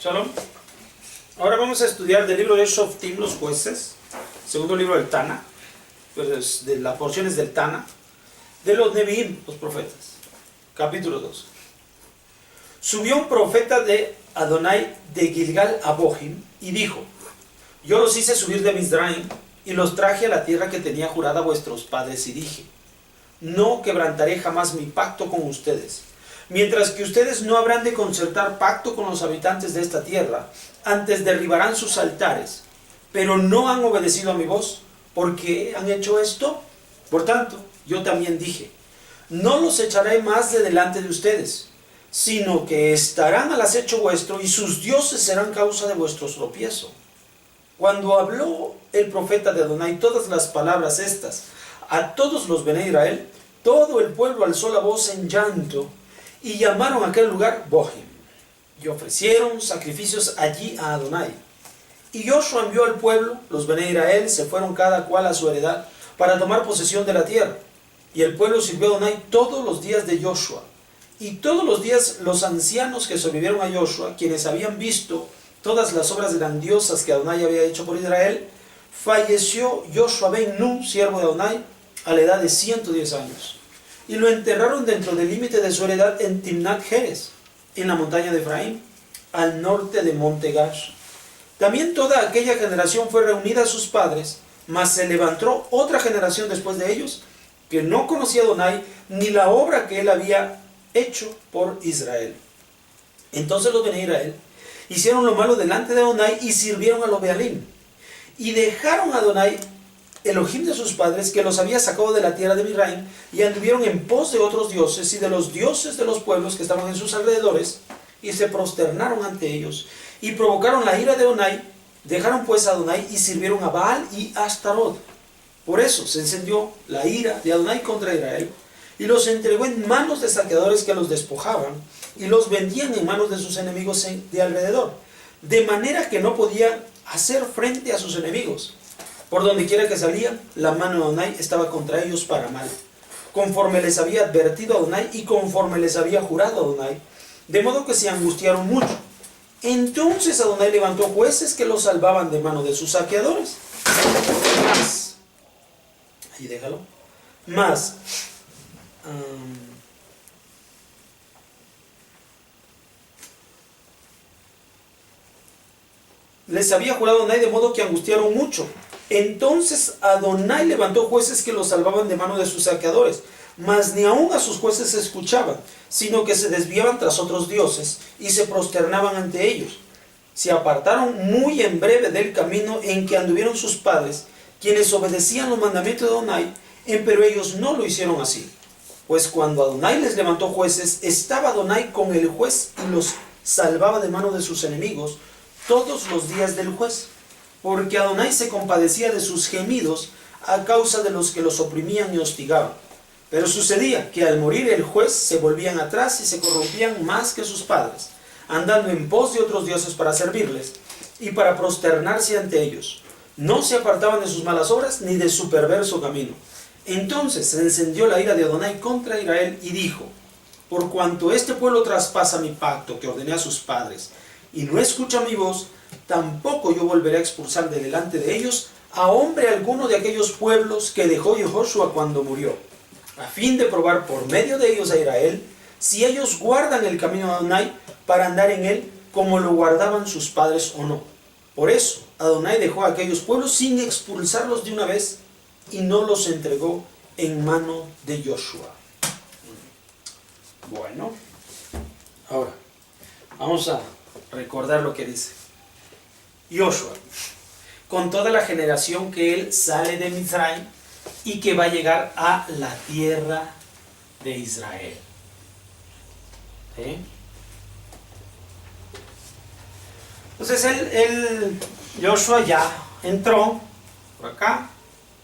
Shalom. Ahora vamos a estudiar del libro de Shoftim, los jueces, segundo libro del Tana, pues de las porciones del Tana, de los Nevi'im, los profetas, capítulo 2. Subió un profeta de Adonai de Gilgal a Bohim y dijo: yo los hice subir de Mizraim y los traje a la tierra que tenía jurada a vuestros padres, y dije: no quebrantaré jamás mi pacto con ustedes, mientras que ustedes no habrán de concertar pacto con los habitantes de esta tierra, antes derribarán sus altares, pero no han obedecido a mi voz. ¿Por qué han hecho esto? Por tanto, yo también dije: no los echaré más de delante de ustedes, sino que estarán al acecho vuestro, y sus dioses serán causa de vuestro tropiezo. Cuando habló el profeta de Adonai todas las palabras estas a todos los Bené Israel, todo el pueblo alzó la voz en llanto, y llamaron a aquel lugar Bohim, y ofrecieron sacrificios allí a Adonai. Y Joshua envió al pueblo, los Bené Israel se fueron cada cual a su heredad para tomar posesión de la tierra. Y el pueblo sirvió a Adonai todos los días de Joshua. Y todos los días los ancianos que sobrevivieron a Joshua, quienes habían visto todas las obras grandiosas que Adonai había hecho por Israel, falleció Joshua ben Nun, siervo de Adonai, a la edad de 110 años. Y lo enterraron dentro del límite de su heredad en Timnat Heres, en la montaña de Efraín, al norte de Monte Gash. También toda aquella generación fue reunida a sus padres, mas se levantó otra generación después de ellos, que no conocía a Adonai, ni la obra que él había hecho por Israel. Entonces los Bené Israel hicieron lo malo delante de Adonai y sirvieron a los Bealim, y dejaron a Adonai, Elohim de sus padres, que los había sacado de la tierra de Mizraim, y anduvieron en pos de otros dioses y de los dioses de los pueblos que estaban en sus alrededores, y se prosternaron ante ellos, y provocaron la ira de Adonai. Dejaron pues a Adonai y sirvieron a Baal y a Astarot. Por eso se encendió la ira de Adonai contra Israel, y los entregó en manos de saqueadores que los despojaban, y los vendían en manos de sus enemigos de alrededor, de manera que no podían hacer frente a sus enemigos. Por donde quiera que salían, la mano de Adonai estaba contra ellos para mal, conforme les había advertido Adonai y conforme les había jurado Adonai, de modo que se angustiaron mucho. Entonces Adonai levantó jueces que los salvaban de mano de sus saqueadores. Ahí déjalo. Más. Les había jurado Adonai, de modo que angustiaron mucho. Entonces Adonai levantó jueces que los salvaban de mano de sus saqueadores, mas ni aun a sus jueces se escuchaban, sino que se desviaban tras otros dioses y se prosternaban ante ellos. Se apartaron muy en breve del camino en que anduvieron sus padres, quienes obedecían los mandamientos de Adonai, pero ellos no lo hicieron así. Pues cuando Adonai les levantó jueces, estaba Adonai con el juez y los salvaba de mano de sus enemigos todos los días del juez, porque Adonai se compadecía de sus gemidos a causa de los que los oprimían y hostigaban. Pero sucedía que al morir el juez se volvían atrás y se corrompían más que sus padres, andando en pos de otros dioses para servirles y para prosternarse ante ellos. No se apartaban de sus malas obras ni de su perverso camino. Entonces se encendió la ira de Adonai contra Israel y dijo: por cuanto este pueblo traspasa mi pacto que ordené a sus padres y no escucha mi voz, tampoco yo volveré a expulsar de delante de ellos a hombre alguno de aquellos pueblos que dejó Joshua cuando murió, a fin de probar por medio de ellos a Israel, si ellos guardan el camino de Adonai para andar en él como lo guardaban sus padres o no. Por eso Adonai dejó a aquellos pueblos sin expulsarlos de una vez, y no los entregó en mano de Joshua. Bueno, ahora vamos a recordar lo que dice Joshua, con toda la generación que él sale de Mizraim y que va a llegar a la tierra de Israel. ¿Sí? Entonces Joshua ya entró por acá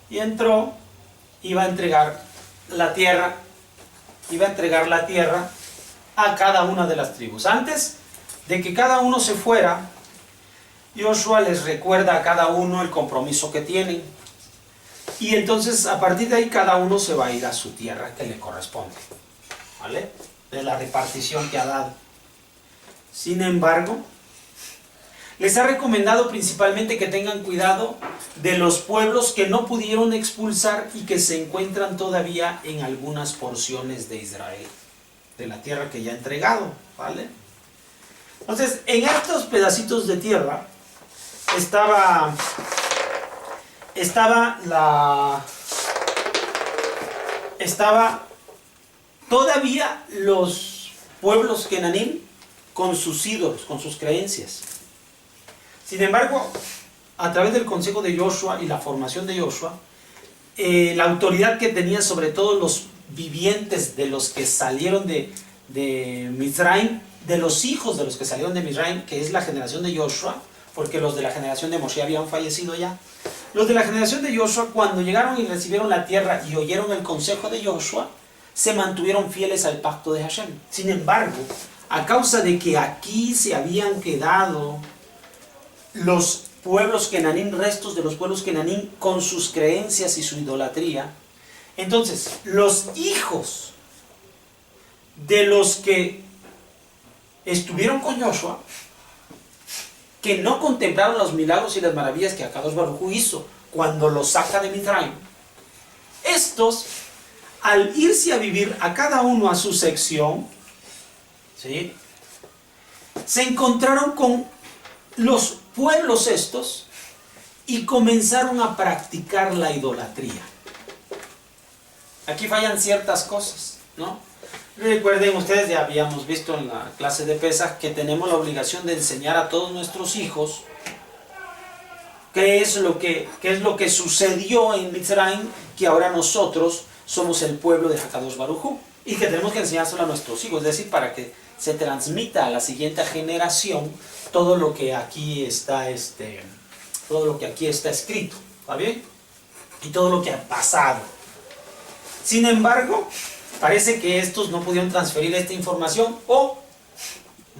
y entró, iba a entregar la tierra, a cada una de las tribus. Antes de que cada uno se fuera, Joshua les recuerda a cada uno el compromiso que tienen. Y entonces a partir de ahí cada uno se va a ir a su tierra que le corresponde. ¿Vale? De la repartición que ha dado. Sin embargo, Les ha recomendado principalmente que tengan cuidado de los pueblos que no pudieron expulsar y que se encuentran todavía en algunas porciones de Israel, de la tierra que ya ha entregado, ¿vale? Entonces, en estos pedacitos de tierra estaba todavía los pueblos kenanim con sus ídolos, con sus creencias. Sin embargo, a través del consejo de Joshua y la formación de Joshua, la autoridad que tenía sobre todos los vivientes de los que salieron de Mizraim, de los hijos de los que salieron de Mizraim, que es la generación de Joshua, porque los de la generación de Moshe habían fallecido ya. Los de la generación de Joshua, cuando llegaron y recibieron la tierra y oyeron el consejo de Joshua, se mantuvieron fieles al pacto de Hashem. Sin embargo, a causa de que aquí se habían quedado los pueblos kenanim, restos de los pueblos kenanim con sus creencias y su idolatría, entonces los hijos de los que estuvieron con Joshua, que no contemplaron los milagros y las maravillas que Akadosh Baruj Hu hizo cuando los saca de Mitzrayim, estos, al irse a vivir a cada uno a su sección, ¿sí?, se encontraron con los pueblos estos y comenzaron a practicar la idolatría. Aquí fallan ciertas cosas, ¿no? Recuerden ustedes, ya habíamos visto en la clase de Pesaj que tenemos la obligación de enseñar a todos nuestros hijos qué es lo que sucedió en Mitzrayim, que ahora nosotros somos el pueblo de Hakadosh Baruj Hu, y que tenemos que enseñárselo a nuestros hijos, es decir, para que se transmita a la siguiente generación todo lo que aquí está escrito, ¿está bien? Y todo lo que ha pasado. Sin embargo, parece que estos no pudieron transferir esta información, o,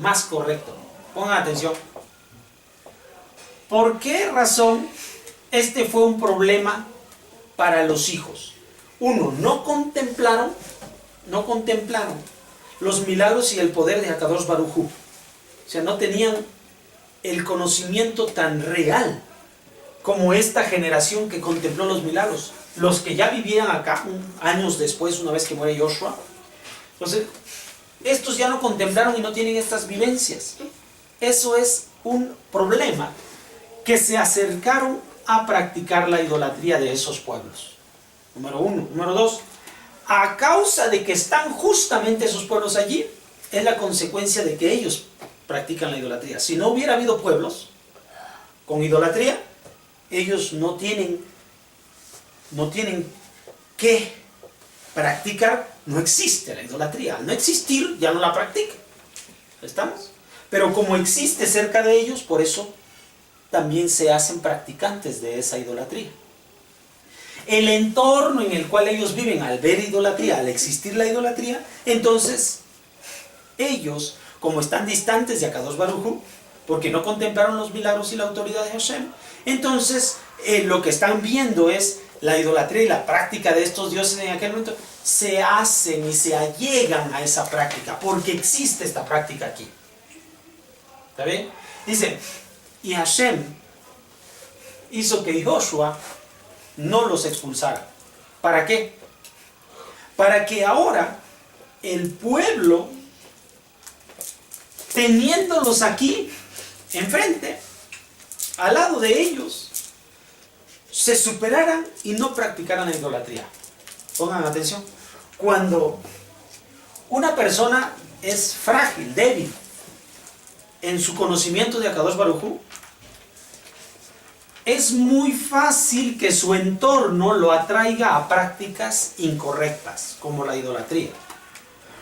más correcto, pongan atención, ¿por qué razón este fue un problema para los hijos? Uno, no contemplaron los milagros y el poder de Hakadosh Baruj Hu. O sea, no tenían el conocimiento tan real como esta generación que contempló los milagros. Los que ya vivían acá años después, una vez que muere Joshua, entonces estos ya no contemplaron y no tienen estas vivencias. Eso es un problema, que se acercaron a practicar la idolatría de esos pueblos. Número uno. Número dos, a causa de que están justamente esos pueblos allí, es la consecuencia de que ellos practican la idolatría. Si no hubiera habido pueblos con idolatría, ellos no tienen que practicar, no existe la idolatría. Al no existir, ya no la practican. ¿Estamos? Pero como existe cerca de ellos, por eso también se hacen practicantes de esa idolatría. El entorno en el cual ellos viven, al ver idolatría, al existir la idolatría, entonces ellos, como están distantes de Akadosh Baruj Hu, porque no contemplaron los milagros y la autoridad de Hashem, entonces lo que están viendo es la idolatría y la práctica de estos dioses en aquel momento. Se hacen y se allegan a esa práctica, porque existe esta práctica aquí. ¿Está bien? Dice, y Hashem hizo que Joshua no los expulsara. ¿Para qué? Para que ahora el pueblo, teniéndolos aquí enfrente, al lado de ellos, se superaran y no practicaran la idolatría. Pongan atención. Cuando una persona es frágil, débil en su conocimiento de Akadosh Baruj Hu, es muy fácil que su entorno lo atraiga a prácticas incorrectas, como la idolatría.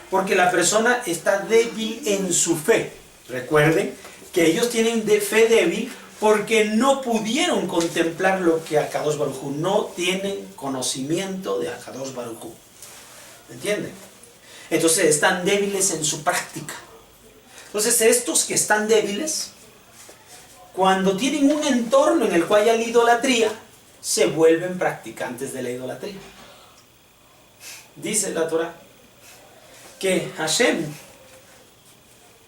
Porque la persona está débil en su fe. Recuerden que ellos tienen fe débil porque no pudieron contemplar lo que Akadosh Baruj Hu, no tienen conocimiento de Akadosh Baruj Hu. ¿Entienden? Entonces están débiles en su práctica. Entonces estos que están débiles, cuando tienen un entorno en el cual hay la idolatría, se vuelven practicantes de la idolatría. Dice la Torah que Hashem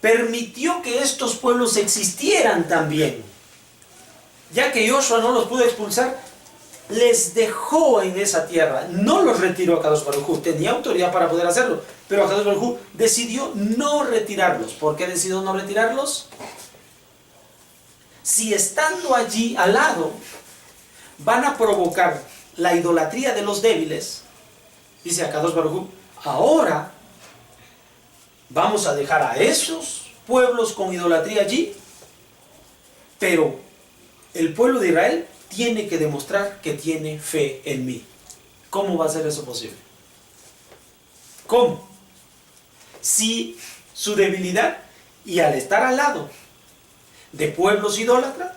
permitió que estos pueblos existieran también. Ya que Joshua no los pudo expulsar, les dejó en esa tierra, no los retiró a Kadosh Baruj Hu. Tenía autoridad para poder hacerlo, pero Kadosh Baruj Hu decidió no retirarlos. ¿Por qué decidió no retirarlos? Si estando allí al lado van a provocar la idolatría de los débiles, dice a Kadosh Baruj Hu, ahora vamos a dejar a esos pueblos con idolatría allí, pero el pueblo de Israel tiene que demostrar que tiene fe en mí. ¿Cómo va a ser eso posible? ¿Cómo? Si su debilidad, y al estar al lado de pueblos idólatras,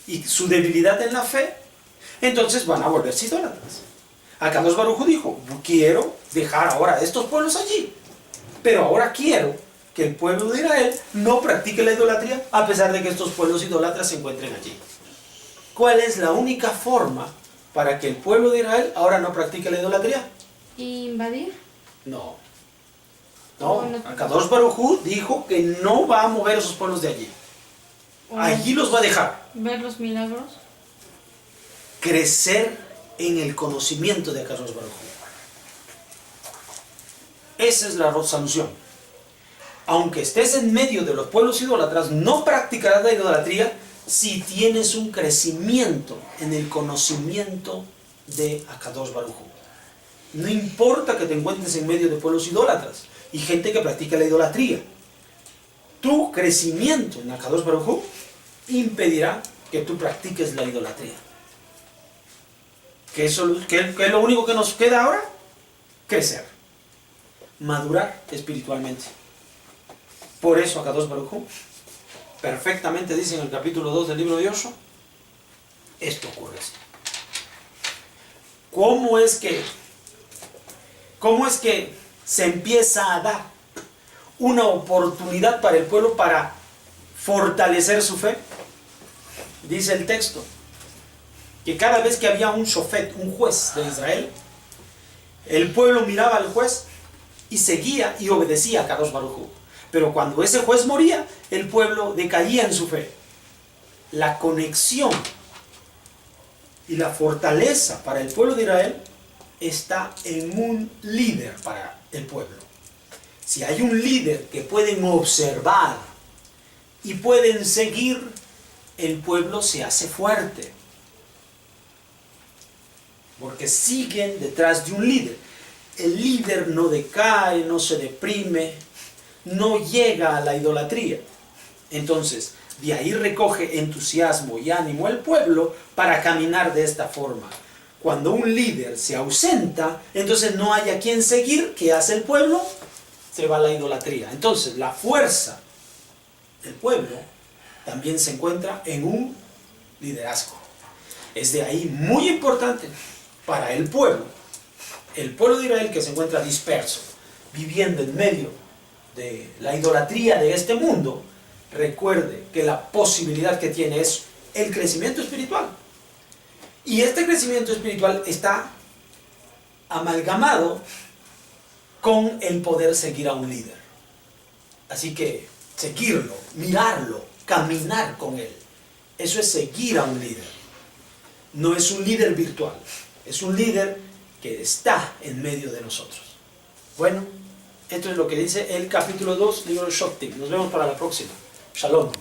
y su debilidad en la fe, entonces van a volverse idólatras. Akadosh Baruj Hu dijo, quiero dejar ahora a estos pueblos allí, pero ahora quiero que el pueblo de Israel no practique la idolatría, a pesar de que estos pueblos idólatras se encuentren allí. ¿Cuál es la única forma para que el pueblo de Israel ahora no practique la idolatría? ¿Invadir? No. Akadosh Baruj Hu dijo que no va a mover esos pueblos de allí. Allí los va a dejar. ¿Ver los milagros? Crecer en el conocimiento de Akadosh Baruj Hu. Esa es la solución. Aunque estés en medio de los pueblos idólatras, no practicarás la idolatría si tienes un crecimiento en el conocimiento de Akadosh Baruj Hu. No importa que te encuentres en medio de pueblos idólatras y gente que practica la idolatría. Tu crecimiento en Akadosh Baruj Hu impedirá que tú practiques la idolatría. ¿Qué es lo único que nos queda ahora? Crecer. Madurar espiritualmente. Por eso Akadosh Baruj Hu perfectamente dice en el capítulo 2 del libro de Joshua, esto ocurre así. ¿Cómo es que se empieza a dar una oportunidad para el pueblo para fortalecer su fe? Dice el texto que cada vez que había un shofet, un juez de Israel, el pueblo miraba al juez y seguía y obedecía a Kadosh Baruj Hu. Pero cuando ese juez moría, el pueblo decaía en su fe. La conexión y la fortaleza para el pueblo de Israel está en un líder para el pueblo. Si hay un líder que pueden observar y pueden seguir, el pueblo se hace fuerte. Porque siguen detrás de un líder. El líder no decae, no se deprime, no llega a la idolatría. Entonces, de ahí recoge entusiasmo y ánimo el pueblo para caminar de esta forma. Cuando un líder se ausenta, entonces no hay a quien seguir. ¿Qué hace el pueblo? Se va a la idolatría. Entonces, la fuerza del pueblo también se encuentra en un liderazgo. Es de ahí muy importante para el pueblo de Israel que se encuentra disperso, viviendo en medio de la idolatría de este mundo. Recuerde que la posibilidad que tiene es el crecimiento espiritual. Y este crecimiento espiritual está amalgamado con el poder seguir a un líder. Así que seguirlo, mirarlo, caminar con él. Eso es seguir a un líder. No es un líder virtual, es un líder que está en medio de nosotros. Bueno, esto es lo que dice el capítulo 2, libro de Shoftim. Nos vemos para la próxima. Shalom.